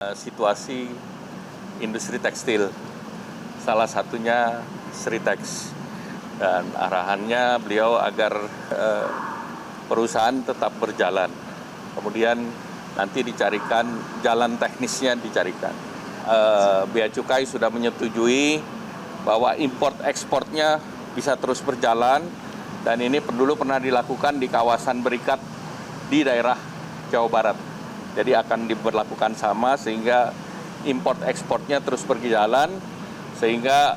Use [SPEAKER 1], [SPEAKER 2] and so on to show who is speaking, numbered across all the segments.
[SPEAKER 1] Situasi industri tekstil, salah satunya Sritex, dan arahannya beliau agar perusahaan tetap berjalan. Kemudian nanti dicarikan jalan teknisnya dicarikan. Bea Cukai sudah menyetujui bahwa import ekspornya bisa terus berjalan, dan ini dulu pernah dilakukan di kawasan berikat di daerah Jawa Barat. Jadi akan diberlakukan sama sehingga import ekspornya terus berjalan sehingga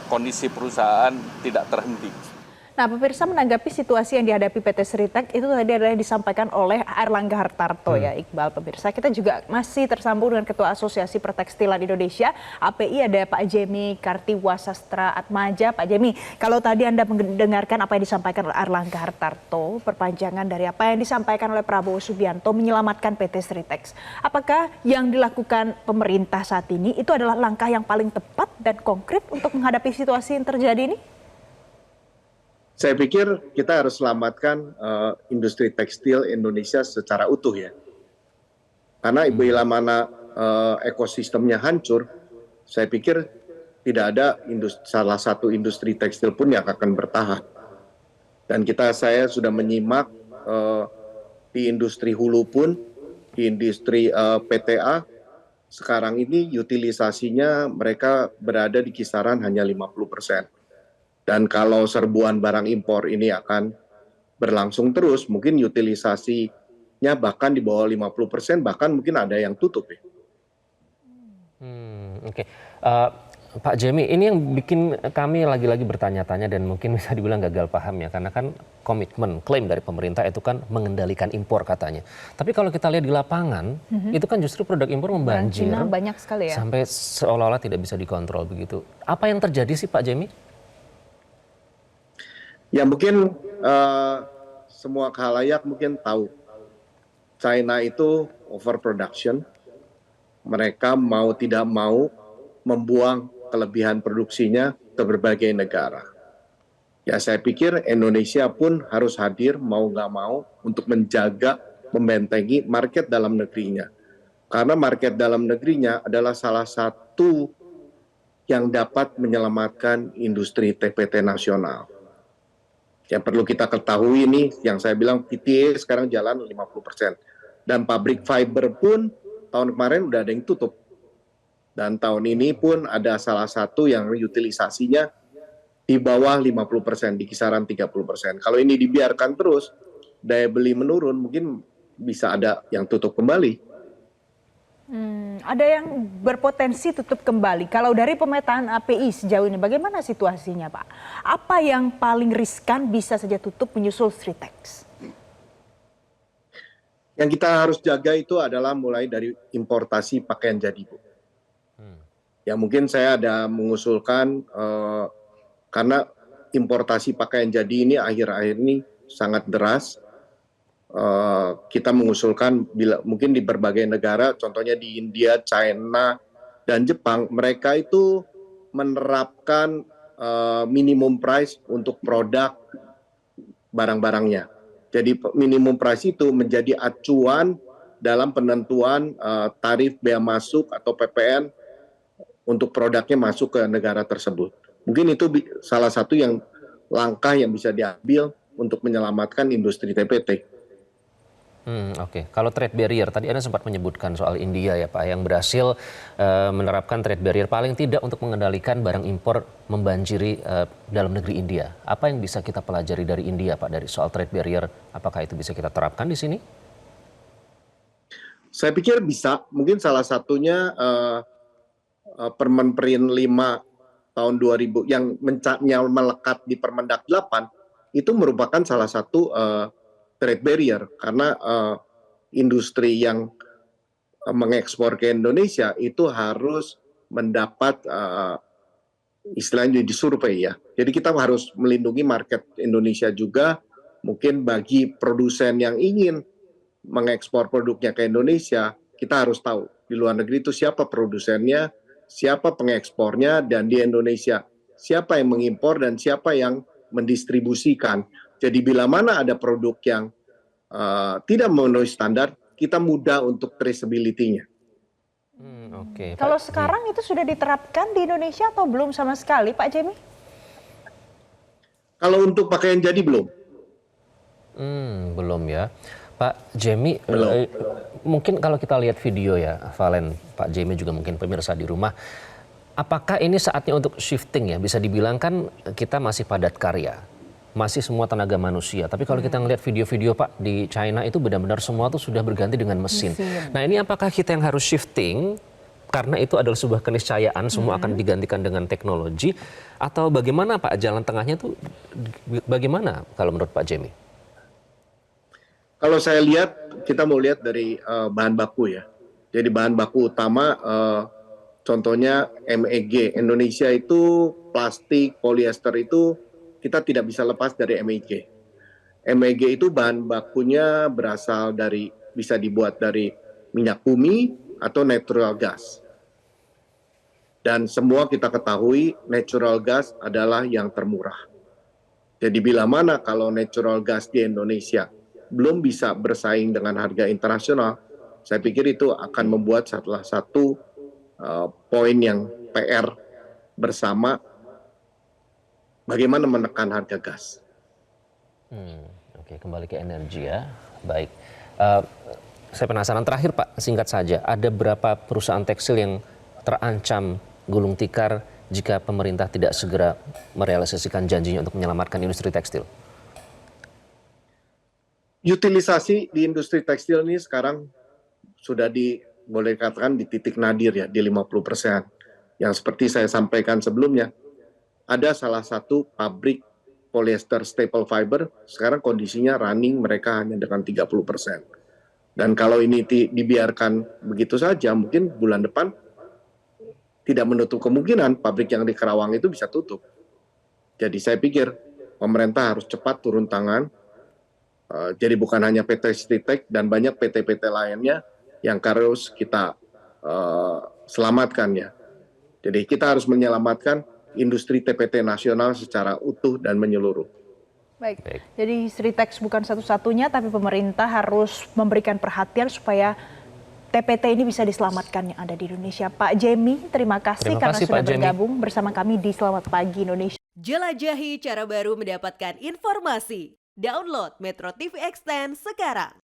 [SPEAKER 1] kondisi perusahaan tidak terhenti.
[SPEAKER 2] Nah, pemirsa, menanggapi situasi yang dihadapi PT Sritex itu tadi adalah yang disampaikan oleh Airlangga Hartarto ya, Iqbal. Pemirsa, kita juga masih tersambung dengan Ketua Asosiasi Pertekstilan Indonesia (API), ada Pak Jemi Kartiwasastra Atmaja. Pak Jemi, kalau tadi Anda mendengarkan apa yang disampaikan oleh Airlangga Hartarto, perpanjangan dari apa yang disampaikan oleh Prabowo Subianto menyelamatkan PT Sritex, apakah yang dilakukan pemerintah saat ini itu adalah langkah yang paling tepat dan konkret untuk menghadapi situasi yang terjadi ini?
[SPEAKER 3] Saya pikir kita harus selamatkan industri tekstil Indonesia secara utuh ya. Karena bila mana ekosistemnya hancur, saya pikir tidak ada salah satu industri tekstil pun yang akan bertahan. Dan saya sudah menyimak di industri hulu pun, di industri PTA, sekarang ini utilisasinya mereka berada di kisaran hanya 50%. Dan kalau serbuan barang impor ini akan berlangsung terus, mungkin utilisasinya bahkan di bawah 50%, bahkan mungkin ada yang tutup ya.
[SPEAKER 4] Oke. Pak Jemi, ini yang bikin kami lagi-lagi bertanya-tanya dan mungkin bisa dibilang gagal paham ya, karena kan komitmen, klaim dari pemerintah itu kan mengendalikan impor katanya. Tapi kalau kita lihat di lapangan, itu kan justru produk impor membanjir.
[SPEAKER 2] Cina banyak sekali ya.
[SPEAKER 4] Sampai seolah-olah tidak bisa dikontrol begitu. Apa yang terjadi sih Pak Jemi?
[SPEAKER 3] Ya mungkin semua khalayak mungkin tahu China itu overproduction, mereka mau tidak mau membuang kelebihan produksinya ke berbagai negara. Ya saya pikir Indonesia pun harus hadir mau nggak mau untuk menjaga, membentengi market dalam negerinya. Karena market dalam negerinya adalah salah satu yang dapat menyelamatkan industri TPT nasional. Yang perlu kita ketahui ini, yang saya bilang PTA sekarang jalan 50%. Dan pabrik fiber pun tahun kemarin udah ada yang tutup. Dan tahun ini pun ada salah satu yang utilisasinya di bawah 50%, di kisaran 30%. Kalau ini dibiarkan terus, daya beli menurun, mungkin bisa ada yang tutup kembali.
[SPEAKER 2] Ada yang berpotensi tutup kembali. Kalau dari pemetaan API sejauh ini, bagaimana situasinya Pak? Apa yang paling riskan bisa saja tutup menyusul Sritex?
[SPEAKER 3] Yang kita harus jaga itu adalah mulai dari importasi pakaian jadi, Bu. Ya mungkin saya ada mengusulkan, karena importasi pakaian jadi ini akhir-akhir ini sangat deras. Kita mengusulkan mungkin di berbagai negara, contohnya di India, China, dan Jepang, mereka itu menerapkan minimum price untuk produk barang-barangnya. Jadi minimum price itu menjadi acuan dalam penentuan tarif bea masuk atau PPN untuk produknya masuk ke negara tersebut. Mungkin itu salah satu langkah yang bisa diambil untuk menyelamatkan industri TPT.
[SPEAKER 4] Oke. Kalau trade barrier, tadi Anda sempat menyebutkan soal India ya Pak, yang berhasil menerapkan trade barrier paling tidak untuk mengendalikan barang impor membanjiri dalam negeri India. Apa yang bisa kita pelajari dari India Pak, dari soal trade barrier, apakah itu bisa kita terapkan di sini?
[SPEAKER 3] Saya pikir bisa, mungkin salah satunya Permen 5 tahun 2000 yang melekat di Permendak 8 itu merupakan salah satu trade barrier, karena industri yang mengekspor ke Indonesia itu harus mendapat istilahnya disurvei ya. Jadi kita harus melindungi market Indonesia juga. Mungkin bagi produsen yang ingin mengekspor produknya ke Indonesia, kita harus tahu di luar negeri itu siapa produsennya, siapa pengekspornya, dan di Indonesia siapa yang mengimpor dan siapa yang mendistribusikan. Jadi bila mana ada produk yang tidak memenuhi standar, kita mudah untuk traceability-nya.
[SPEAKER 4] Oke.
[SPEAKER 2] Kalau sekarang itu sudah diterapkan di Indonesia atau belum sama sekali, Pak Jemi?
[SPEAKER 3] Kalau untuk pakaian jadi belum.
[SPEAKER 4] Belum ya. Pak Jemi,
[SPEAKER 3] Belum.
[SPEAKER 4] mungkin kalau kita lihat video ya, Valen, Pak Jemi juga mungkin pemirsa di rumah, apakah ini saatnya untuk shifting ya? Bisa dibilang kan kita masih padat karya, masih semua tenaga manusia. Tapi kalau kita ngelihat video-video Pak di China itu benar-benar semua tuh sudah berganti dengan mesin. Nah ini apakah kita yang harus shifting? Karena itu adalah sebuah keniscayaan, semua akan digantikan dengan teknologi. Atau bagaimana Pak, jalan tengahnya tuh bagaimana kalau menurut Pak Jemi?
[SPEAKER 3] Kalau saya lihat, kita mau lihat dari bahan baku ya. Jadi bahan baku utama, contohnya MEG. Indonesia itu plastik, polyester itu kita tidak bisa lepas dari MEG. MEG itu bahan bakunya berasal dari, bisa dibuat dari minyak bumi atau natural gas. Dan semua kita ketahui natural gas adalah yang termurah. Jadi bila mana kalau natural gas di Indonesia belum bisa bersaing dengan harga internasional, saya pikir itu akan membuat salah satu poin yang PR bersama bagaimana menekan harga gas.
[SPEAKER 4] Oke, kembali ke energi ya. Baik. Saya penasaran terakhir Pak, singkat saja. Ada berapa perusahaan tekstil yang terancam gulung tikar jika pemerintah tidak segera merealisasikan janjinya untuk menyelamatkan industri tekstil?
[SPEAKER 3] Utilisasi di industri tekstil ini sekarang sudah boleh dikatakan di titik nadir ya, di 50%. Yang seperti saya sampaikan sebelumnya, ada salah satu pabrik polyester staple fiber, sekarang kondisinya running mereka hanya dengan 30%. Dan kalau ini dibiarkan begitu saja, mungkin bulan depan tidak menutup kemungkinan pabrik yang di Karawang itu bisa tutup. Jadi saya pikir pemerintah harus cepat turun tangan. Jadi bukan hanya PT Stitek dan banyak PT-PT lainnya yang harus kita selamatkan ya. Jadi kita harus menyelamatkan industri TPT nasional secara utuh dan menyeluruh.
[SPEAKER 2] Baik. Jadi Sritex bukan satu-satunya, tapi pemerintah harus memberikan perhatian supaya TPT ini bisa diselamatkan yang ada di Indonesia. Pak Jemi, terima kasih karena sudah bergabung bersama kami di Selamat Pagi Indonesia.
[SPEAKER 5] Jelajahi cara baru mendapatkan informasi. Download Metro TV Extend sekarang.